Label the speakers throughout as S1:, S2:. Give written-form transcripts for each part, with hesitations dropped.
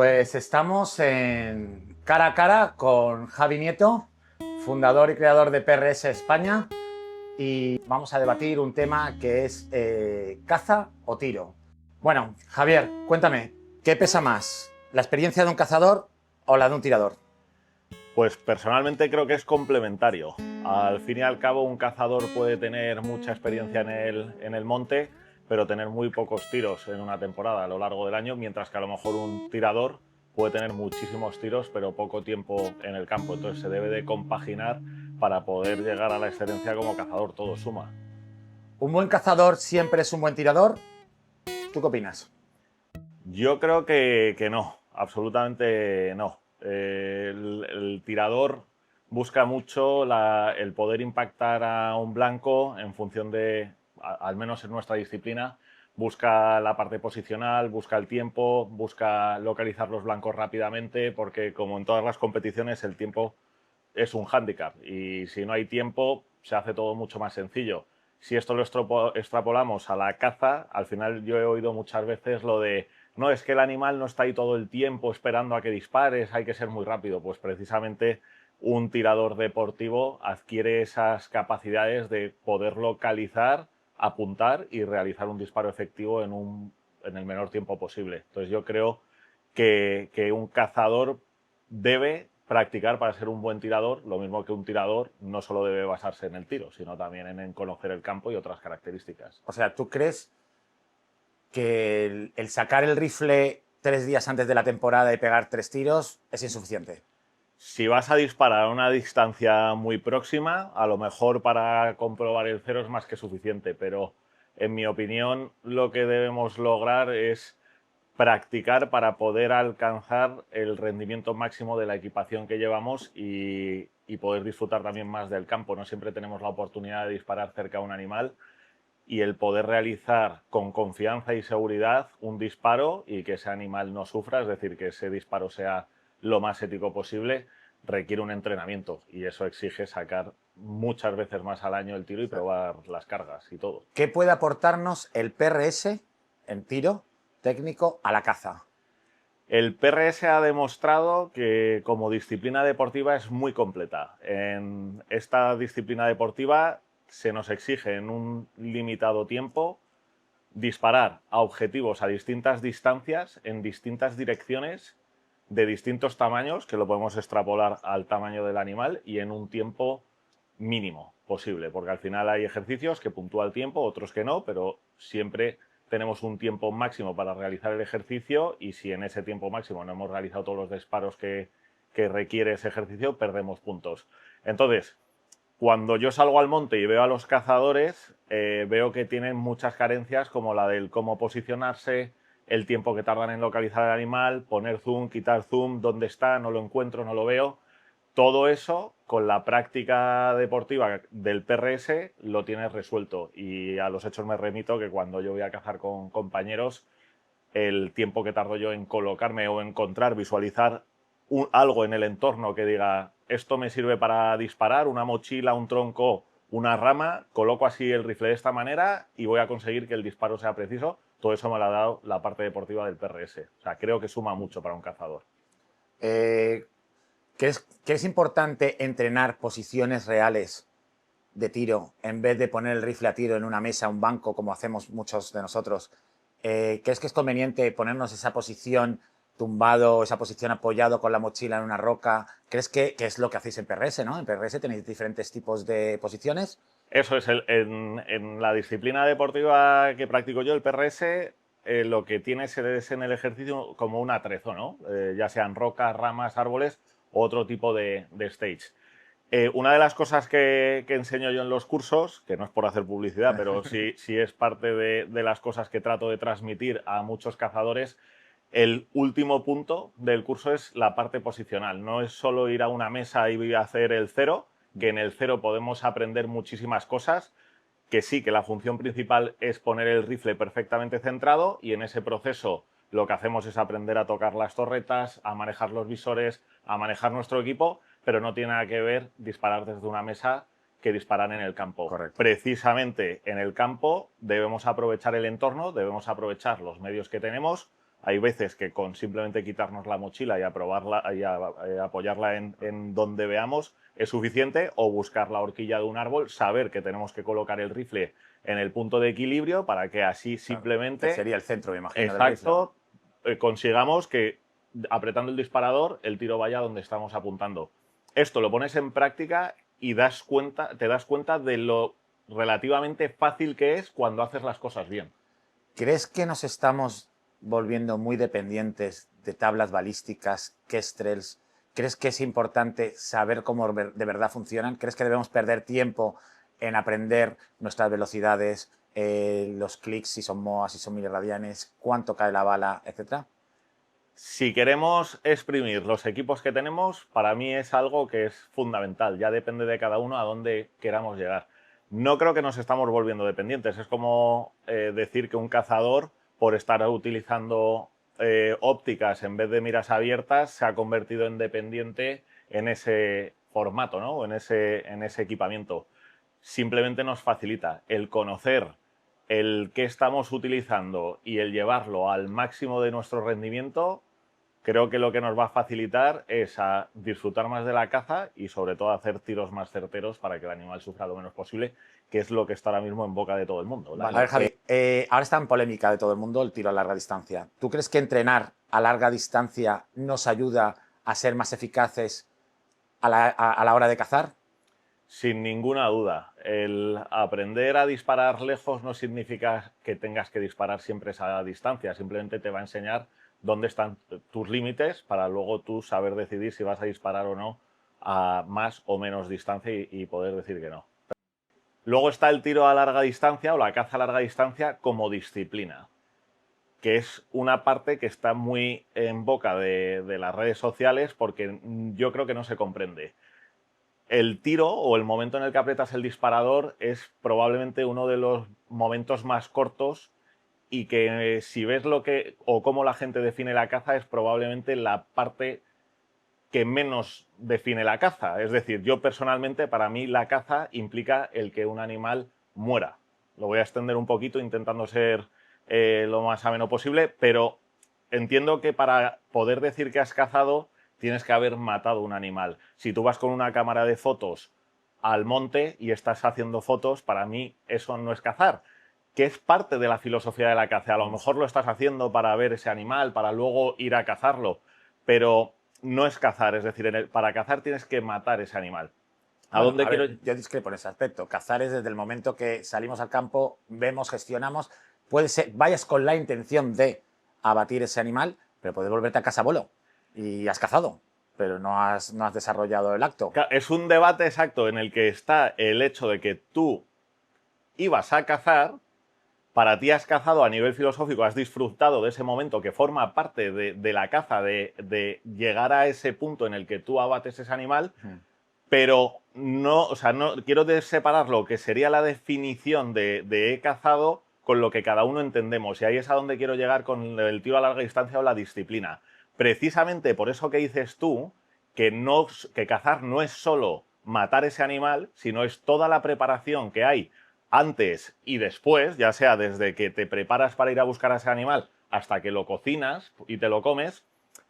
S1: Pues estamos en cara a cara con Javi Nieto, fundador y creador de PRS España, y vamos a debatir un tema que es caza o tiro. Bueno, Javier, cuéntame, ¿qué pesa más? ¿La experiencia de un cazador o la de un tirador?
S2: Pues personalmente creo que es complementario. Al fin y al cabo, un cazador puede tener mucha experiencia en el monte, pero tener muy pocos tiros en una temporada a lo largo del año, mientras que a lo mejor un tirador puede tener muchísimos tiros, pero poco tiempo en el campo. Entonces se debe de compaginar para poder llegar a la excelencia como cazador. Todo suma.
S1: ¿Un buen cazador siempre es un buen tirador? ¿Tú qué opinas?
S2: Yo creo que no, absolutamente no. El tirador busca mucho el poder impactar a un blanco en función de, al menos en nuestra disciplina, busca la parte posicional, busca el tiempo, busca localizar los blancos rápidamente, porque como en todas las competiciones el tiempo es un hándicap y si no hay tiempo se hace todo mucho más sencillo. Si esto lo extrapolamos a la caza, al final yo he oído muchas veces lo de no, es que el animal no está ahí todo el tiempo esperando a que dispares, hay que ser muy rápido. Pues precisamente un tirador deportivo adquiere esas capacidades de poder localizar, apuntar y realizar un disparo efectivo en el menor tiempo posible. Entonces yo creo que un cazador debe practicar para ser un buen tirador, lo mismo que un tirador no solo debe basarse en el tiro, sino también en conocer el campo y otras características.
S1: O sea, ¿tú crees que el sacar el rifle 3 días antes de la temporada y pegar 3 tiros es insuficiente?
S2: Si vas a disparar a una distancia muy próxima, a lo mejor para comprobar el cero es más que suficiente, pero en mi opinión lo que debemos lograr es practicar para poder alcanzar el rendimiento máximo de la equipación que llevamos y poder disfrutar también más del campo. No siempre tenemos la oportunidad de disparar cerca a un animal y el poder realizar con confianza y seguridad un disparo y que ese animal no sufra, es decir, que ese disparo sea lo más ético posible, requiere un entrenamiento y eso exige sacar muchas veces más al año el tiro y probar las cargas y todo.
S1: ¿Qué puede aportarnos el PRS en tiro técnico a la caza?
S2: El PRS ha demostrado que como disciplina deportiva es muy completa. En esta disciplina deportiva se nos exige en un limitado tiempo disparar a objetivos a distintas distancias, en distintas direcciones, de distintos tamaños, que lo podemos extrapolar al tamaño del animal, y en un tiempo mínimo posible, porque al final hay ejercicios que puntúa el tiempo, otros que no, pero siempre tenemos un tiempo máximo para realizar el ejercicio y si en ese tiempo máximo no hemos realizado todos los disparos que requiere ese ejercicio, perdemos puntos. Entonces, cuando yo salgo al monte y veo a los cazadores, veo que tienen muchas carencias como la del cómo posicionarse, el tiempo que tardan en localizar el animal, poner zoom, quitar zoom, dónde está, no lo encuentro, no lo veo. Todo eso, con la práctica deportiva del PRS, lo tienes resuelto. Y a los hechos me remito que cuando yo voy a cazar con compañeros, el tiempo que tardo yo en colocarme o encontrar, visualizar algo en el entorno que diga esto me sirve para disparar, una mochila, un tronco, una rama, coloco así el rifle de esta manera y voy a conseguir que el disparo sea preciso. Todo eso me lo ha dado la parte deportiva del PRS. O sea, creo que suma mucho para un cazador.
S1: ¿Crees importante entrenar posiciones reales de tiro en vez de poner el rifle a tiro en una mesa, un banco, como hacemos muchos de nosotros? ¿Crees que es conveniente ponernos esa posición tumbado, esa posición apoyado con la mochila en una roca? ¿Crees que es lo que hacéis en PRS, ¿no? En PRS tenéis diferentes tipos de posiciones.
S2: Eso es, en la disciplina deportiva que practico yo, el PRS, lo que tiene es en el ejercicio como un atrezo, ¿no? Ya sean rocas, ramas, árboles o otro tipo de stage. Una de las cosas que enseño yo en los cursos, que no es por hacer publicidad, pero sí es parte de las cosas que trato de transmitir a muchos cazadores, el último punto del curso es la parte posicional. No es solo ir a una mesa y hacer el cero, que en el cero podemos aprender muchísimas cosas, que sí, que la función principal es poner el rifle perfectamente centrado y en ese proceso lo que hacemos es aprender a tocar las torretas, a manejar los visores, a manejar nuestro equipo, pero no tiene nada que ver disparar desde una mesa que disparar en el campo.
S1: Correcto.
S2: Precisamente en el campo debemos aprovechar el entorno, debemos aprovechar los medios que tenemos, Hay veces que con simplemente quitarnos la mochila y apoyarla en donde veamos es suficiente, o buscar la horquilla de un árbol, saber que tenemos que colocar el rifle en el punto de equilibrio para que así simplemente...
S1: Que sería el centro, me imagino.
S2: Exacto, consigamos que apretando el disparador el tiro vaya donde estamos apuntando. Esto lo pones en práctica y te das cuenta de lo relativamente fácil que es cuando haces las cosas bien.
S1: ¿Crees que nos estamos volviendo muy dependientes de tablas balísticas, kestrels? ¿Crees que es importante saber cómo de verdad funcionan? ¿Crees que debemos perder tiempo en aprender nuestras velocidades, los clics, si son MOA, si son miliradianes, cuánto cae la bala, etcétera?
S2: Si queremos exprimir los equipos que tenemos, para mí es algo que es fundamental. Ya depende de cada uno a dónde queramos llegar. No creo que nos estamos volviendo dependientes. Es como decir que un cazador, por estar utilizando ópticas en vez de miras abiertas, se ha convertido en dependiente en ese formato, ¿no? en ese equipamiento. Simplemente nos facilita el conocer el que estamos utilizando y el llevarlo al máximo de nuestro rendimiento. Creo que lo que nos va a facilitar es a disfrutar más de la caza y sobre todo a hacer tiros más certeros para que el animal sufra lo menos posible, que es lo que está ahora mismo en boca de todo el mundo.
S1: Vale. A ver, Javi, ahora está en polémica de todo el mundo el tiro a larga distancia. ¿Tú crees que entrenar a larga distancia nos ayuda a ser más eficaces a la hora de cazar?
S2: Sin ninguna duda. El aprender a disparar lejos no significa que tengas que disparar siempre a esa distancia, simplemente te va a enseñar dónde están tus límites para luego tú saber decidir si vas a disparar o no a más o menos distancia y poder decir que no. Luego está el tiro a larga distancia o la caza a larga distancia como disciplina, que es una parte que está muy en boca de las redes sociales porque yo creo que no se comprende. El tiro o el momento en el que aprietas el disparador es probablemente uno de los momentos más cortos y que si ves lo que o cómo la gente define la caza es probablemente la parte que menos define la caza. Es decir, yo personalmente, para mí la caza implica el que un animal muera. Lo voy a extender un poquito intentando ser lo más ameno posible, pero entiendo que para poder decir que has cazado tienes que haber matado un animal. Si tú vas con una cámara de fotos al monte y estás haciendo fotos, para mí eso no es cazar, que es parte de la filosofía de la caza. A lo mejor lo estás haciendo para ver ese animal, para luego ir a cazarlo, pero no es cazar. Es decir, para cazar tienes que matar ese animal.
S1: Yo discrepo en ese aspecto. Cazar es desde el momento que salimos al campo, vemos, gestionamos. Puede ser, vayas con la intención de abatir ese animal, pero puedes volverte a casa a vuelo y has cazado, pero no has desarrollado el acto.
S2: Es un debate exacto en el que está el hecho de que tú ibas a cazar, para ti has cazado a nivel filosófico, has disfrutado de ese momento que forma parte de la caza, de llegar a ese punto en el que tú abates ese animal, pero no, o sea, no quiero separar lo que sería la definición de he cazado con lo que cada uno entendemos, y ahí es a donde quiero llegar con el tiro a larga distancia o la disciplina. Precisamente por eso que dices tú, que cazar no es solo matar ese animal, sino es toda la preparación que hay antes y después, ya sea desde que te preparas para ir a buscar a ese animal hasta que lo cocinas y te lo comes.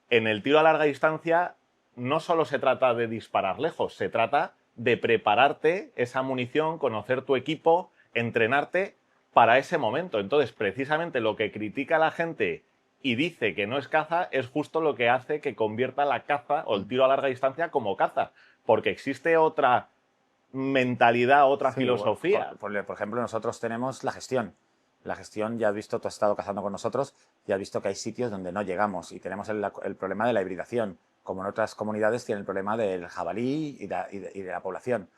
S2: En el tiro a larga distancia no solo se trata de disparar lejos, se trata de prepararte esa munición, conocer tu equipo, entrenarte para ese momento. Entonces, precisamente lo que critica la gente y dice que no es caza es justo lo que hace que convierta la caza o el tiro a larga distancia como caza, porque existe otra mentalidad, otra filosofía.
S1: Por ejemplo, nosotros tenemos la gestión. La gestión, ya has visto, tú has estado cazando con nosotros, ya has visto que hay sitios donde no llegamos y tenemos el problema de la hibridación, como en otras comunidades tienen el problema del jabalí y de la población.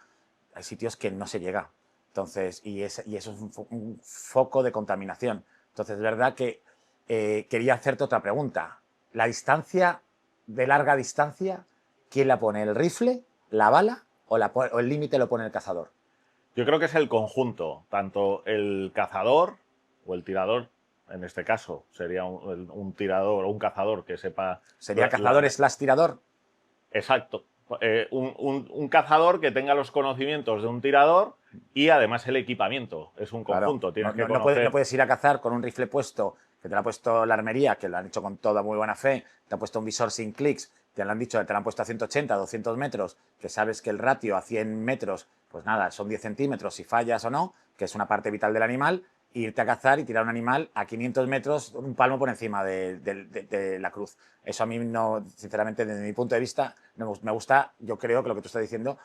S1: Hay sitios que no se llega. Entonces, y eso es un foco de contaminación. Entonces, es verdad que quería hacerte otra pregunta. La distancia de larga distancia, ¿quién la pone? ¿El rifle, la bala o el límite lo pone el cazador?
S2: Yo creo que es el conjunto, tanto el cazador o el tirador, en este caso sería un tirador o un cazador que sepa...
S1: ¿Sería cazador slash tirador?
S2: Exacto. Un cazador que tenga los conocimientos de un tirador y además el equipamiento. Es un conjunto.
S1: Claro. No puedes ir a cazar con un rifle puesto que te lo ha puesto la armería, que lo han hecho con toda muy buena fe, te ha puesto un visor sin clics, te lo han dicho, te lo han puesto a 180, 200 metros, que sabes que el ratio a 100 metros, pues nada, son 10 centímetros si fallas o no, que es una parte vital del animal, e irte a cazar y tirar un animal a 500 metros, un palmo por encima de la cruz. Eso a mí no, sinceramente, desde mi punto de vista, me gusta, yo creo que lo que tú estás diciendo,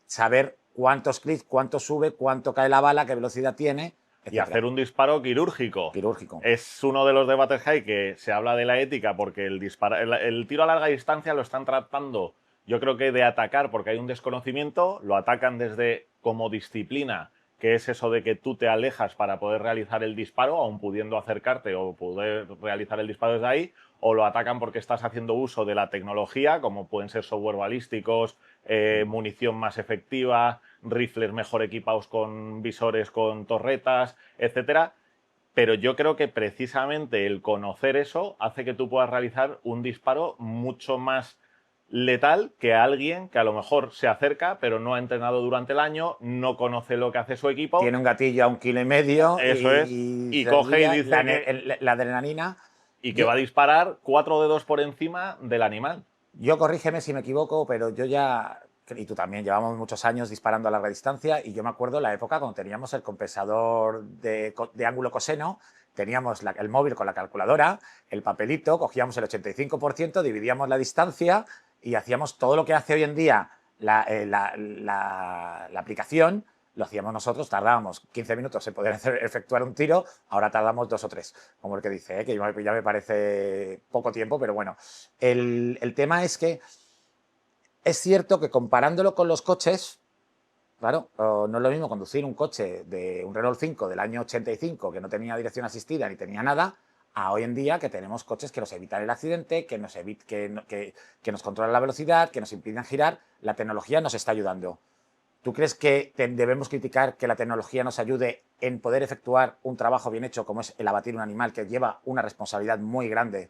S1: saber cuántos clics, cuánto sube, cuánto cae la bala, qué velocidad tiene,
S2: Y
S1: etcétera.
S2: hacer un disparo quirúrgico.
S1: Quirúrgico.
S2: Es uno de los debates que hay, que se habla de la ética, porque el tiro a larga distancia lo están tratando, yo creo que de atacar, porque hay un desconocimiento, lo atacan desde como disciplina, que es eso de que tú te alejas para poder realizar el disparo, aun pudiendo acercarte o poder realizar el disparo desde ahí, o lo atacan porque estás haciendo uso de la tecnología, como pueden ser software balísticos, munición más efectiva, rifles mejor equipados con visores, con torretas, etcétera. Pero yo creo que precisamente el conocer eso hace que tú puedas realizar un disparo mucho más letal que alguien que a lo mejor se acerca, pero no ha entrenado durante el año, no conoce lo que hace su equipo.
S1: Tiene un gatillo a 1,5 kg
S2: Eso es. Y coge y dice
S1: la adrenalina.
S2: y que va a disparar 4 dedos por encima del animal.
S1: Yo corrígeme si me equivoco, pero yo ya, y tú también, llevamos muchos años disparando a larga distancia y yo me acuerdo la época cuando teníamos el compensador de ángulo coseno, teníamos el móvil con la calculadora, el papelito, cogíamos el 85%, dividíamos la distancia y hacíamos todo lo que hace hoy en día la aplicación, lo hacíamos nosotros, tardábamos 15 minutos en poder efectuar un tiro, ahora tardamos 2 o 3, como el que dice, que ya me parece poco tiempo, pero bueno. El tema es que es cierto que comparándolo con los coches, claro, no es lo mismo conducir un coche de un Renault 5 del año 85 que no tenía dirección asistida ni tenía nada, a hoy en día que tenemos coches que nos evitan el accidente, que nos controlan la velocidad, que nos impiden girar. La tecnología nos está ayudando. ¿Tú crees que debemos criticar que la tecnología nos ayude en poder efectuar un trabajo bien hecho como es el abatir un animal que lleva una responsabilidad muy grande?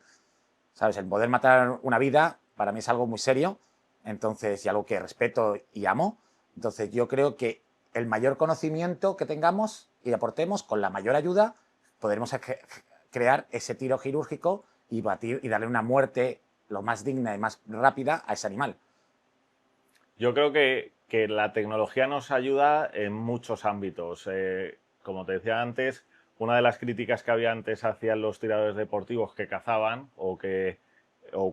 S1: ¿Sabes? El poder matar una vida para mí es algo muy serio, entonces, y algo que respeto y amo. Entonces yo creo que el mayor conocimiento que tengamos y aportemos, con la mayor ayuda, podremos crear ese tiro quirúrgico y batir y darle una muerte lo más digna y más rápida a ese animal.
S2: Yo creo que la tecnología nos ayuda en muchos ámbitos. Como te decía antes, una de las críticas que había antes hacia los tiradores deportivos que cazaban o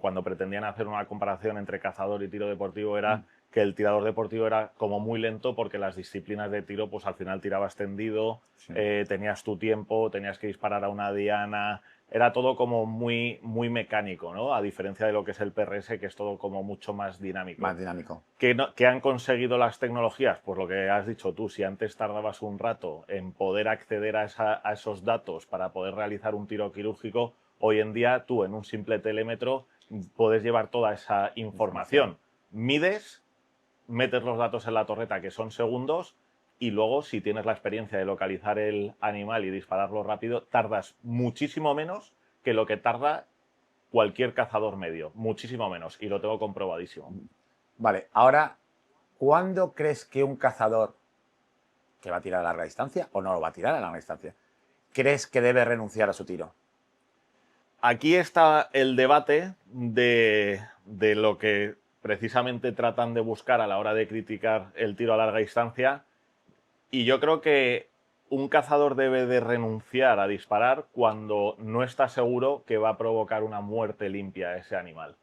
S2: cuando pretendían hacer una comparación entre cazador y tiro deportivo era que el tirador deportivo era como muy lento porque las disciplinas de tiro pues al final tirabas tendido, sí. Tenías tu tiempo, tenías que disparar a una diana, era todo como muy, muy mecánico, ¿no? A diferencia de lo que es el PRS, que es todo como mucho más dinámico.
S1: Más dinámico.
S2: ¿Qué han conseguido las tecnologías? Pues lo que has dicho tú, si antes tardabas un rato en poder acceder a esos datos para poder realizar un tiro quirúrgico, hoy en día tú en un simple telémetro puedes llevar toda esa información. Mides, metes los datos en la torreta, que son segundos, y luego si tienes la experiencia de localizar el animal y dispararlo rápido, tardas muchísimo menos que lo que tarda cualquier cazador medio, muchísimo menos, y lo tengo comprobadísimo.
S1: Vale, ahora, ¿cuándo crees que un cazador que va a tirar a larga distancia o no lo va a tirar a larga distancia, crees que debe renunciar a su tiro?
S2: Aquí está el debate de lo que precisamente tratan de buscar a la hora de criticar el tiro a larga distancia, y yo creo que un cazador debe de renunciar a disparar cuando no está seguro que va a provocar una muerte limpia a ese animal.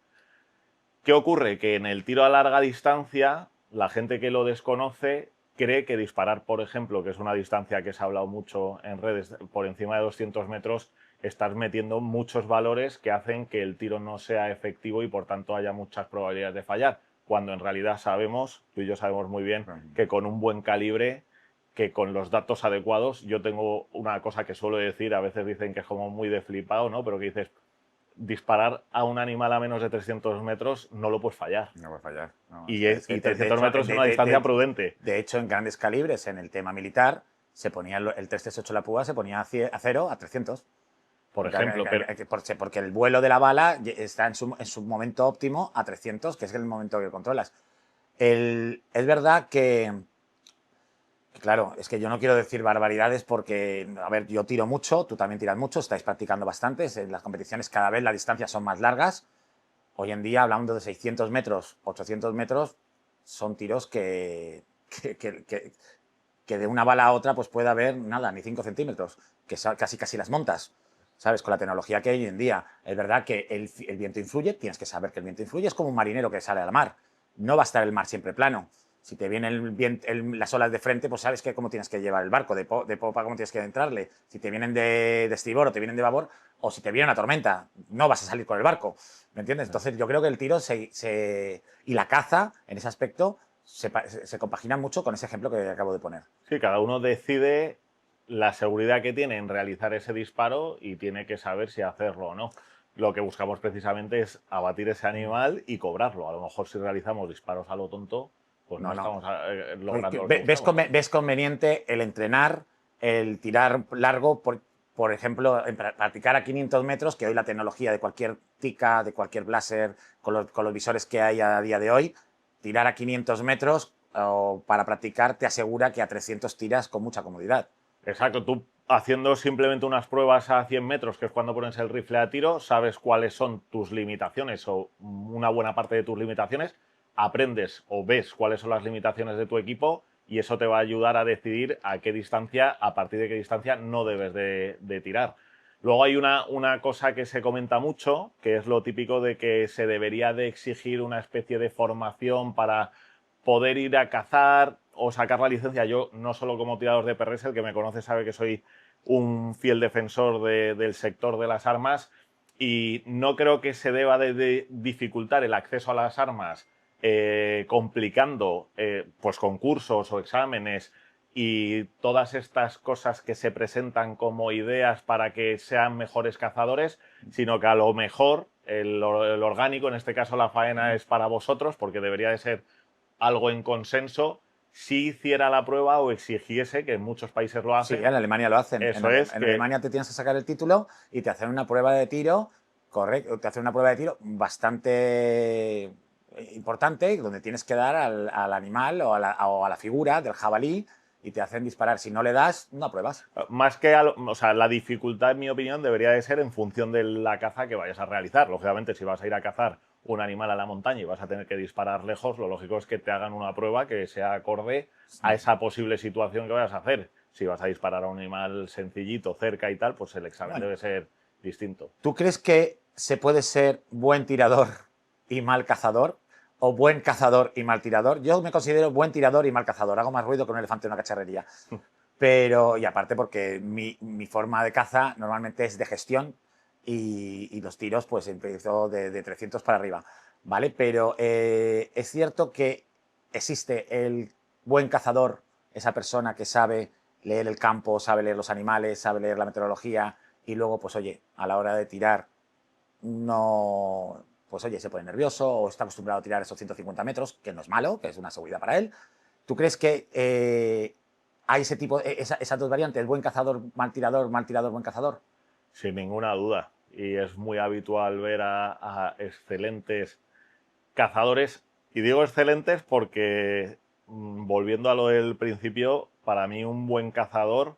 S2: ¿Qué ocurre? Que en el tiro a larga distancia, la gente que lo desconoce cree que disparar, por ejemplo, que es una distancia que se ha hablado mucho en redes, por encima de 200 metros, estás metiendo muchos valores que hacen que el tiro no sea efectivo y por tanto haya muchas probabilidades de fallar, cuando en realidad sabemos, tú y yo sabemos muy bien, que con un buen calibre, que con los datos adecuados, yo tengo una cosa que suelo decir, a veces dicen que es como muy de flipado, ¿no? Pero que dices, disparar a un animal a menos de 300 metros no lo puedes fallar.
S1: No puedes fallar. No,
S2: y 300 metros es una distancia prudente.
S1: De hecho, en grandes calibres, en el tema militar, se ponía el 338 La Púa se ponía a 0 a 300.
S2: Por ejemplo.
S1: Porque el vuelo de la bala está en su momento óptimo a 300, que es el momento que controlas. Es verdad que Claro, es que yo no quiero decir barbaridades porque, a ver, yo tiro mucho, tú también tiras mucho, estáis practicando bastantes, en las competiciones cada vez las distancias son más largas. Hoy en día, hablando de 600 metros, 800 metros, son tiros que, que- que- que de una bala a otra pues puede haber nada, ni 5 centímetros, que casi las montas, ¿sabes? Con la tecnología que hay hoy en día. Es verdad que el viento influye, tienes que saber que el viento influye, es como un marinero que sale al mar. No va a estar el mar siempre plano. Si te vienen las olas de frente, pues sabes cómo tienes que llevar el barco, de popa cómo tienes que entrarle. Si te vienen de estribor o te vienen de babor, o si te viene una tormenta, no vas a salir con el barco. ¿Me entiendes? Entonces yo creo que el tiro y la caza, en ese aspecto, se compagina mucho con ese ejemplo que acabo de poner.
S2: Sí, cada uno decide la seguridad que tiene en realizar ese disparo y tiene que saber si hacerlo o no. Lo que buscamos precisamente es abatir ese animal y cobrarlo. A lo mejor si realizamos disparos a lo tonto, pues no
S1: No, no.
S2: estamos logrando lo que
S1: ¿Ves,
S2: buscamos.
S1: ves conveniente el entrenar, el tirar largo, por ejemplo, practicar a 500 metros, que hoy la tecnología de cualquier TICA, de cualquier blaster, con los visores que hay a día de hoy, tirar a 500 metros para practicar te asegura que a 300 tiras con mucha comodidad?
S2: Exacto, tú haciendo simplemente unas pruebas a 100 metros, que es cuando pones el rifle a tiro, sabes cuáles son tus limitaciones o una buena parte de tus limitaciones, aprendes o ves cuáles son las limitaciones de tu equipo y eso te va a ayudar a decidir a qué distancia, a partir de qué distancia no debes de tirar. Luego hay una cosa que se comenta mucho, que es lo típico de que se debería de exigir una especie de formación para poder ir a cazar o sacar la licencia. Yo, no solo como tirador de PRS, el que me conoce sabe que soy un fiel defensor del sector de las armas y no creo que se deba de dificultar el acceso a las armas complicando pues concursos o exámenes y todas estas cosas que se presentan como ideas para que sean mejores cazadores, sino que a lo mejor el orgánico, en este caso la faena, es para vosotros, porque debería de ser algo en consenso, si hiciera la prueba o exigiese, que en muchos países lo
S1: Sí,
S2: hacen.
S1: en Alemania lo hacen.
S2: Eso es
S1: En
S2: que,
S1: Alemania te tienes que sacar el título y te hacen una prueba de tiro, correcto, te hacen una prueba de tiro bastante importante, donde tienes que dar al animal o a la figura del jabalí y te hacen disparar. Si no le das, no apruebas.
S2: más que, o sea, la dificultad, en mi opinión, debería de ser en función de la caza que vayas a realizar. Lógicamente, si vas a ir a cazar un animal a la montaña y vas a tener que disparar lejos, lo lógico es que te hagan una prueba que sea acorde a esa posible situación que vayas a hacer. Si vas a disparar a un animal sencillito, cerca y tal, pues el examen
S1: Bueno,
S2: debe ser distinto.
S1: ¿tú crees que se puede ser buen tirador y mal cazador? ¿O buen cazador y mal tirador? Yo me considero buen tirador y mal cazador. Hago más ruido que un elefante en una cacharrería. Pero, y aparte porque mi forma de caza normalmente es de gestión y los tiros pues empiezo de 300 para arriba, ¿vale? Pero es cierto que existe el buen cazador, esa persona que sabe leer el campo, sabe leer los animales, sabe leer la meteorología y luego, pues oye, a la hora de tirar no, pues oye, se pone nervioso o está acostumbrado a tirar esos 150 metros, que no es malo, que es una seguridad para él. ¿Tú crees que hay ese tipo, esas dos variantes, buen cazador, mal tirador, buen cazador?
S2: Sin ninguna duda. Y es muy habitual ver a excelentes cazadores. Y digo excelentes porque, volviendo a lo del principio, para mí un buen cazador,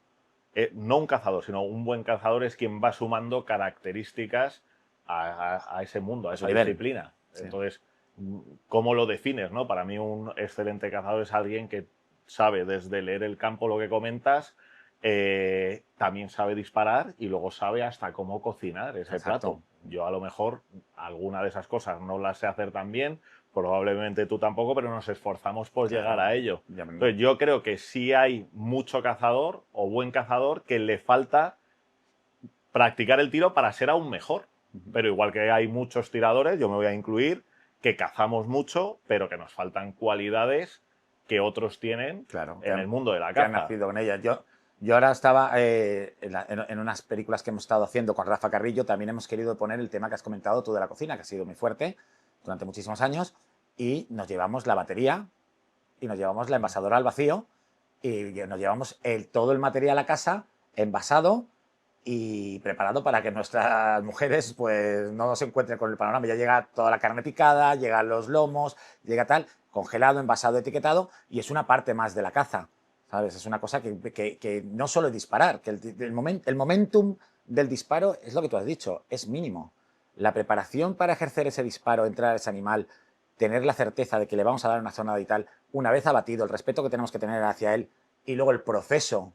S2: no un cazador, sino un buen cazador es quien va sumando características a ese mundo, a
S1: A su
S2: esa
S1: nivel.
S2: disciplina.
S1: Sí.
S2: Entonces, ¿cómo lo defines? ¿No? Para mí un excelente cazador es alguien que sabe desde leer el campo lo que comentas, también sabe disparar y luego sabe hasta cómo cocinar ese
S1: Exacto.
S2: plato. Yo a lo mejor alguna de esas cosas no las sé hacer tan bien, probablemente tú tampoco, pero nos esforzamos por llegar
S1: Claro.
S2: a ello.
S1: Ya
S2: Entonces yo creo que sí hay mucho cazador o buen cazador que le falta practicar el tiro para ser aún mejor. Pero igual que hay muchos tiradores, yo me voy a incluir, que cazamos mucho, pero que nos faltan cualidades que otros tienen
S1: Claro,
S2: en el mundo de la
S1: que han
S2: caza.
S1: nacido con ellas. Yo ahora estaba en unas películas que hemos estado haciendo con Rafa Carrillo, también hemos querido poner el tema que has comentado tú de la cocina, que ha sido muy fuerte durante muchísimos años, y nos llevamos la batería y nos llevamos la envasadora al vacío y nos llevamos todo el material a casa envasado y preparado para que nuestras mujeres pues no se encuentren con el panorama. Ya llega toda la carne picada, llegan los lomos, llega tal, congelado, envasado, etiquetado y es una parte más de la caza. ¿sabes? Es una cosa que no solo es disparar, que el momentum del disparo es lo que tú has dicho, es mínimo. La preparación para ejercer ese disparo, entrar a ese animal, tener la certeza de que le vamos a dar una zona vital, una vez abatido, el respeto que tenemos que tener hacia él y luego el proceso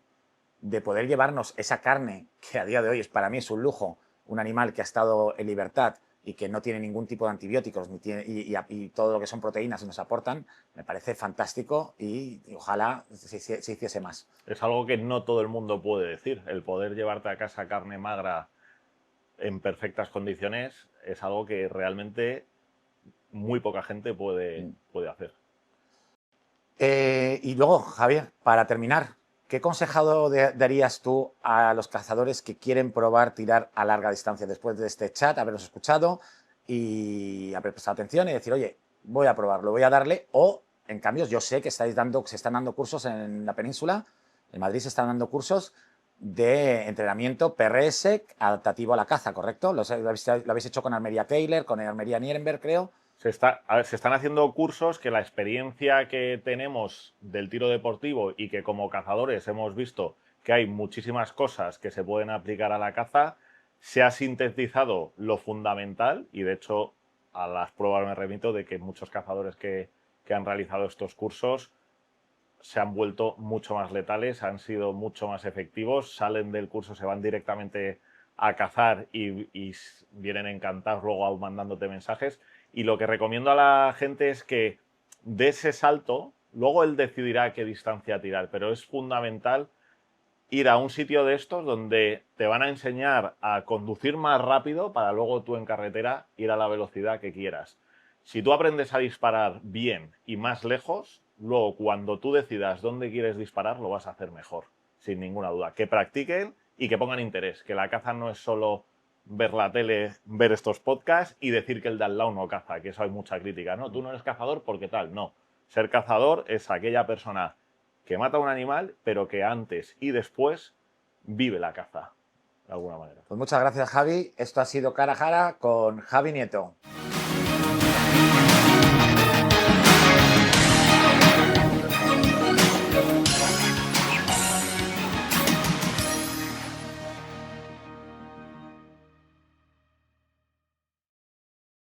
S1: de poder llevarnos esa carne, que a día de hoy para mí es un lujo, un animal que ha estado en libertad y que no tiene ningún tipo de antibióticos y todo lo que son proteínas y nos aportan, me parece fantástico y ojalá se hiciese más.
S2: Es algo que no todo el mundo puede decir. El poder llevarte a casa carne magra en perfectas condiciones es algo que realmente muy poca gente puede hacer.
S1: Y luego, Javier, para terminar, ¿qué consejado darías tú a los cazadores que quieren probar tirar a larga distancia después de este chat, habernos escuchado y haber prestado atención y decir, oye, voy a probarlo, voy a darle? O, en cambio, yo sé que se están dando cursos en la península, en Madrid se están dando cursos de entrenamiento PRS adaptativo a la caza, ¿correcto? Lo habéis hecho con Armería Keiler, con Armería Nierenberg, creo.
S2: Se están haciendo cursos que la experiencia que tenemos del tiro deportivo y que como cazadores hemos visto que hay muchísimas cosas que se pueden aplicar a la caza, se ha sintetizado lo fundamental y de hecho a las pruebas me remito de que muchos cazadores que han realizado estos cursos se han vuelto mucho más letales, han sido mucho más efectivos, salen del curso, se van directamente a cazar y vienen encantados luego aún mandándote mensajes. Y lo que recomiendo a la gente es que de ese salto, luego él decidirá qué distancia tirar, pero es fundamental ir a un sitio de estos donde te van a enseñar a conducir más rápido para luego tú en carretera ir a la velocidad que quieras. Si tú aprendes a disparar bien y más lejos, luego cuando tú decidas dónde quieres disparar lo vas a hacer mejor, sin ninguna duda. Que practiquen y que pongan interés, que la caza no es solo ver la tele, ver estos podcasts y decir que el de al lado no caza, que eso hay mucha crítica. No, tú no eres cazador porque tal, no. Ser cazador es aquella persona que mata a un animal, pero que antes y después vive la caza, de alguna manera.
S1: Pues muchas gracias, Javi. Esto ha sido Cara a Cara con Javi Nieto.